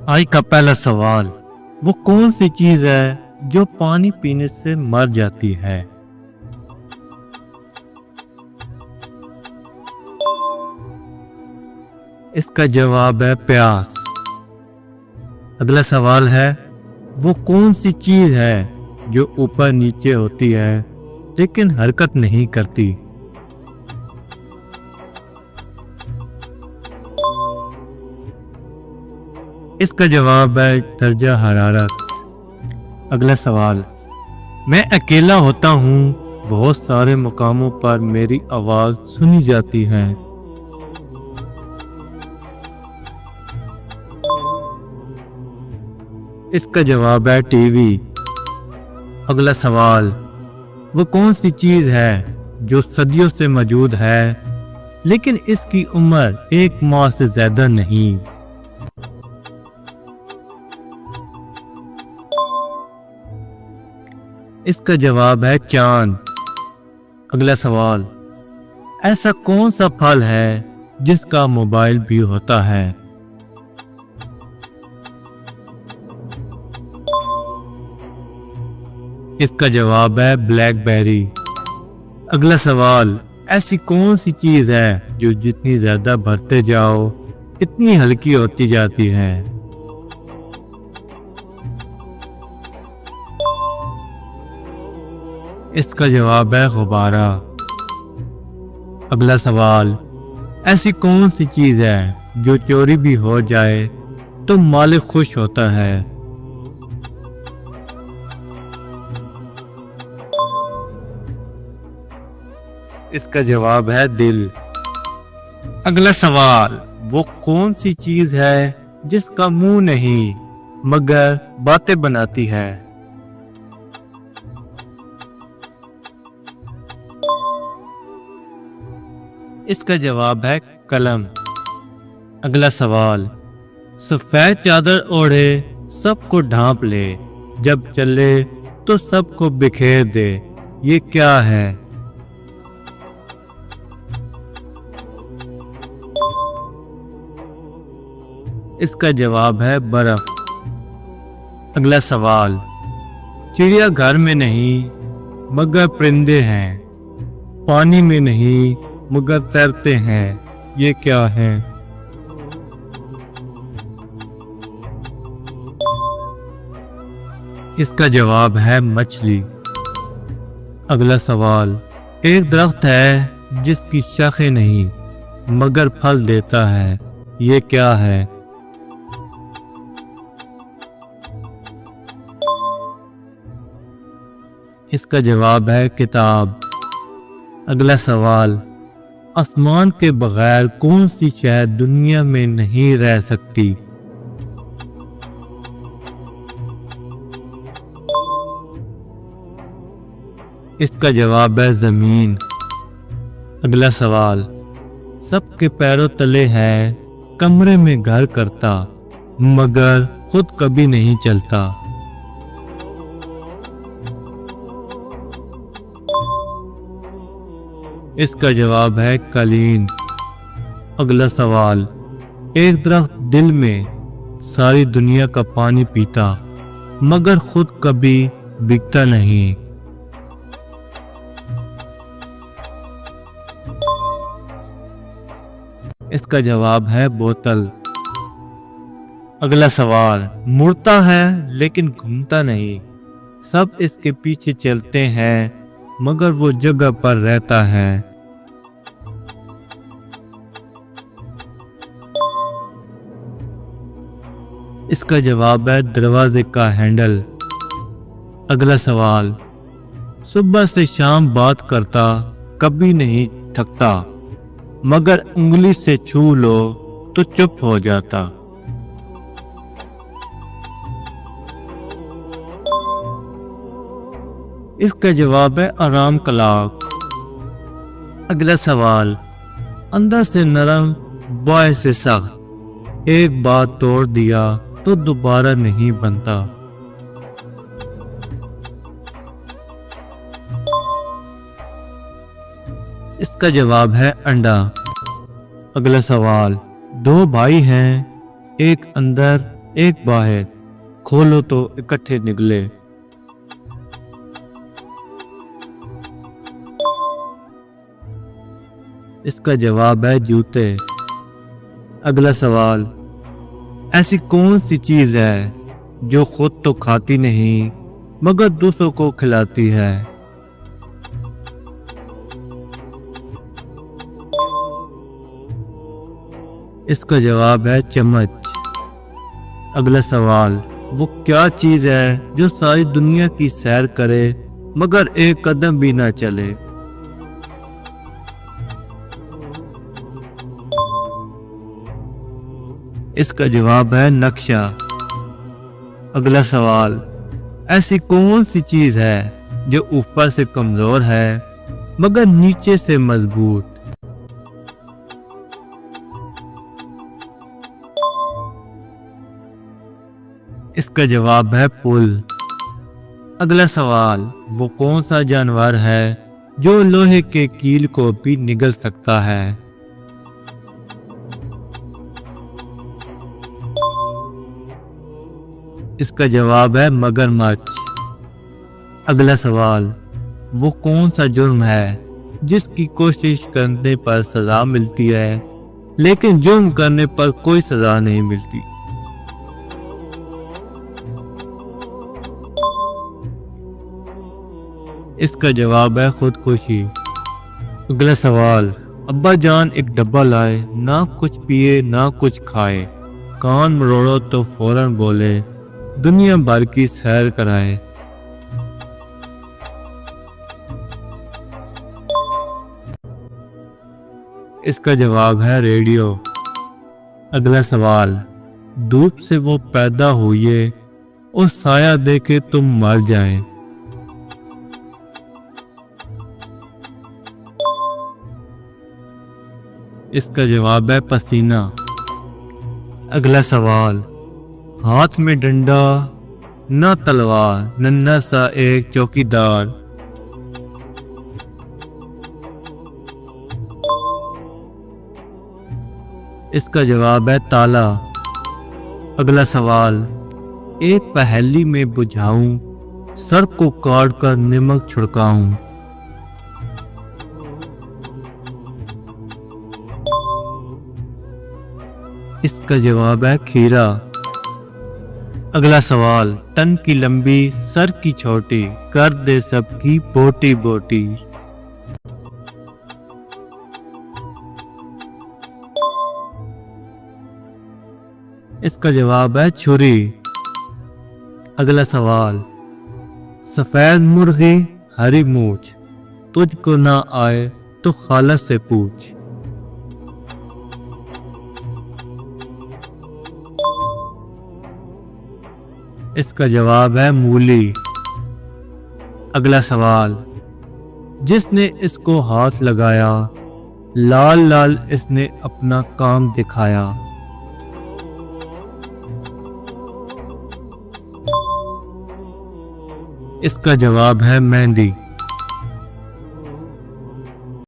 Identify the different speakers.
Speaker 1: आज का पहला सवाल, वो कौन सी चीज है जो पानी पीने से मर जाती है? इसका जवाब है प्यास। अगला सवाल है, वो कौन सी चीज है जो ऊपर नीचे होती है लेकिन हरकत नहीं करती? इसका जवाब है दर्जा हरारत। अगला सवाल, मैं अकेला होता हूँ, बहुत सारे मुकामों पर मेरी आवाज सुनी जाती है। इसका जवाब है टीवी। अगला सवाल, वो कौन सी चीज है जो सदियों से मौजूद है लेकिन इसकी उम्र 1 माह से ज्यादा नहीं? इसका जवाब है चांद। अगला सवाल, ऐसा कौन सा फल है जिसका मोबाइल भी होता है? इसका जवाब है ब्लैकबेरी। अगला सवाल, ऐसी कौन सी चीज है जो जितनी ज्यादा भरते जाओ इतनी हल्की होती जाती है? इसका जवाब है गुब्बारा। अगला सवाल, ऐसी कौन सी चीज है जो चोरी भी हो जाए तो मालिक खुश होता है? इसका जवाब है दिल। अगला सवाल, वो कौन सी चीज है जिसका मुंह नहीं मगर बातें बनाती है? इसका जवाब है कलम। अगला सवाल, सफेद चादर ओढ़े सबको ढांप ले, जब चले तो सबको बिखेर दे, ये क्या है? इसका जवाब है बर्फ। अगला सवाल, चिड़िया घर में नहीं मगर परिंदे हैं, पानी में नहीं मगर तैरते हैं, ये क्या है? इसका जवाब है मछली। अगला सवाल, एक दरख्त है जिसकी शाखें नहीं मगर फल देता है, ये क्या है? इसका जवाब है किताब। अगला सवाल, आसमान के बगैर कौन सी शय दुनिया में नहीं रह सकती? इसका जवाब है जमीन। अगला सवाल, सबके पैरों तले है, कमरे में घर करता मगर खुद कभी नहीं चलता। इसका जवाब है कालीन। अगला सवाल, एक दरख्त दिल में सारी दुनिया का पानी पीता मगर खुद कभी बिकता नहीं। इसका जवाब है बोतल। अगला सवाल, मुड़ता है लेकिन घूमता नहीं, सब इसके पीछे चलते हैं मगर वो जगह पर रहता है। इसका जवाब है दरवाजे का हैंडल। अगला सवाल, सुबह से शाम बात करता, कभी नहीं थकता मगर उंगली से छू लो तो चुप हो जाता। इसका जवाब है आराम क्लॉक। अगला सवाल, अंदर से नरम बाहर से सख्त, एक बात तोड़ दिया तो दोबारा नहीं बनता। इसका जवाब है अंडा। अगला सवाल, दो भाई हैं, एक अंदर एक बाहर, खोलो तो इकट्ठे निकले। इसका जवाब है जूते। अगला सवाल, ऐसी कौन सी चीज है जो खुद तो खाती नहीं मगर दूसरों को खिलाती है? इसका जवाब है चम्मच। अगला सवाल, वो क्या चीज है जो सारी दुनिया की सैर करे मगर एक कदम भी ना चले? इसका जवाब है नक्शा। अगला सवाल, ऐसी कौन सी चीज है जो ऊपर से कमजोर है मगर नीचे से मजबूत? इसका जवाब है पुल। अगला सवाल, वो कौन सा जानवर है जो लोहे के कील को भी निगल सकता है? इसका जवाब है मगरमच्छ। अगला सवाल, वो कौन सा जुर्म है जिसकी कोशिश करने पर सजा मिलती है लेकिन जुर्म करने पर कोई सजा नहीं मिलती? इसका जवाब है खुदकुशी। अगला सवाल, अब्बा जान एक डब्बा लाए, ना कुछ पिए ना कुछ खाए, कान मरोड़ो तो फौरन बोले दुनिया भर की सैर कराए। इसका जवाब है रेडियो। अगला सवाल, धूप से वो पैदा हुए और साया देखे तुम मर जाए। इसका जवाब है पसीना। अगला सवाल, हाथ में डंडा न तलवार, नन्हा सा एक चौकीदार। इसका जवाब है ताला। अगला सवाल, एक पहेली में बुझाऊं, सर को काट कर नमक छिड़काऊं। इसका जवाब है खीरा। अगला सवाल, तन की लंबी सर की छोटी, कर दे सबकी बोटी बोटी। इसका जवाब है छुरी। अगला सवाल, सफेद मुर्गी हरी मूछ, तुझको ना आए तो खाला से पूछ। इसका जवाब है मूली। अगला सवाल, जिसने इसको हाथ लगाया, लाल लाल इसने अपना काम दिखाया। इसका जवाब है मेहंदी।